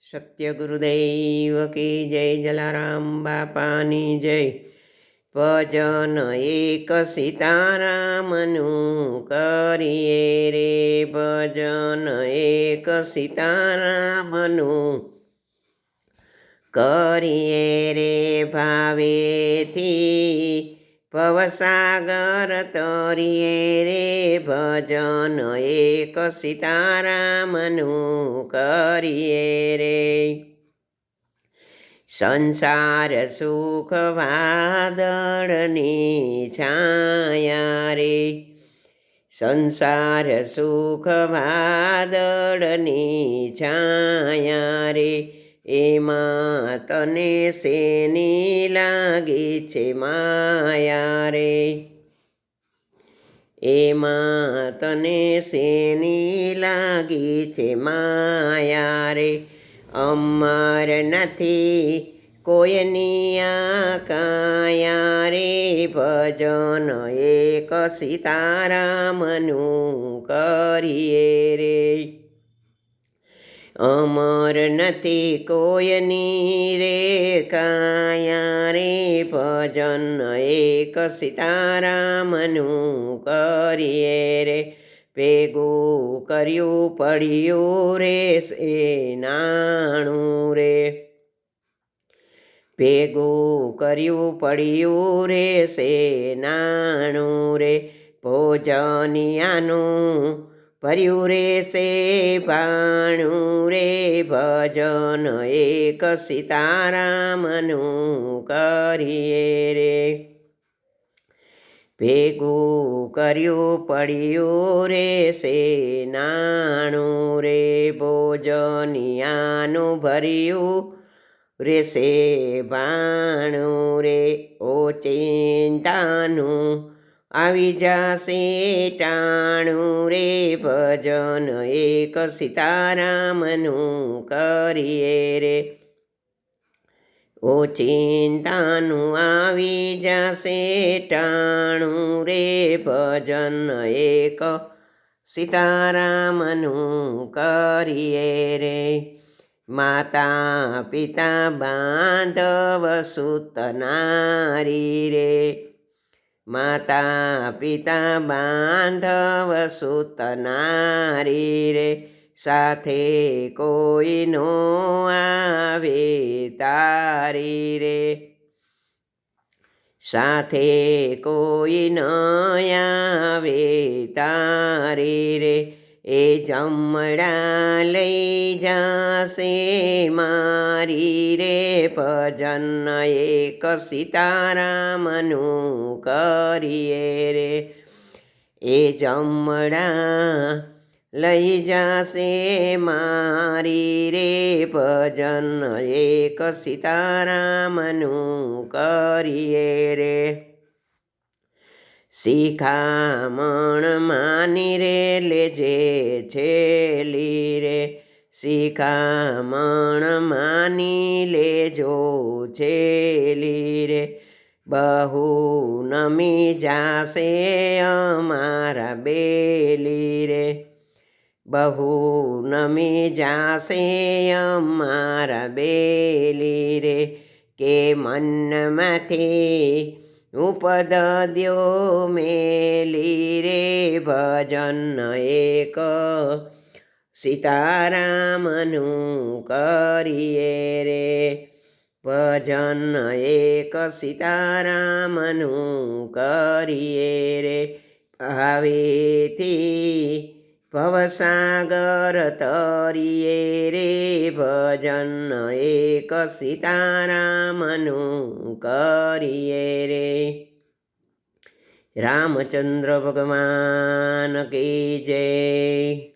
સત્ય ગુરુદેવ કી જય, જલારામ બાપાની જય. ભજન એક સીતારામનું કરીએ રે, ભજન એક સીતારામનું કરીએ રે, ભાવેથી ભવસાગર તરીએ રે, ભજન એક સીતારામનું કરીએ રે. સંસાર સુખ વાદળની છાયા રે, સંસાર સુખ વાદળની છાયા રે, એમાં તને શેની લાગી છે માયા રે, એમાં તને શેની લાગી છે માયા રે. અમર નથી કોઈની આ કાયા રે, ભજન એક સીતારામનું કરીએ રે. અમર નથી કોઈની રે કાયા રે, ભજન એક સીતારામનું કરીએ રે. ભેગું કર્યું પડ્યું રે સેનાણું રે, ભેગું કર્યું પડ્યું રે સેનાણું રે, ભોજનિયાનું ભર્યું રે સે ભાણું રે, ભજન એક સીતારામનું કરીએ રે. ભેગું કર્યું પડ્યું રે સેનાણું રે, ભોજનિયાનું ભર્યું રે સે ભાણું રે, ઓચિંતાનું આવી જાશે ટાણું રે, ભજન એક સીતારામનું કરીએ રે. ઓચિંતાનું આવી જાશે ટાણું રે, ભજન એક સીતારામનું કરીએ રે. માતા પિતા બાંધવ સુત નારી રે, માતા પિતા બાંધવ સુત નારી રે, સાથે કોઈ નો આવે તારી રે, સાથે કોઈ ન આવે તારી રે. એ જમણા લઈ જાશે મારી રે, ભજન એક સીતારામનું કરીએ રે. એ જમણા લઈ જાશે મારી રે, ભજન એક સીતારામનું કરીએ રે. શિખામણ માની રે લેજે છેલી રે, શિખામણ માની લેજો છેલી રે, બહુ નમી જાશે અમારા બેલી રે, બહુ નમી જાશે અમારા બેલી રે. કે મનમાંથી ઉપદ દ્યો મેલી રે, ભજન એક સીતારામનું કરીએ રે, ભજન એક સીતારામનું કરીએ રે. ભાવેથી ભવસાગર તરીએ રે, ભજન એક સીતારામનું કરીએ રે. રામચંદ્ર ભગવાન કી જય.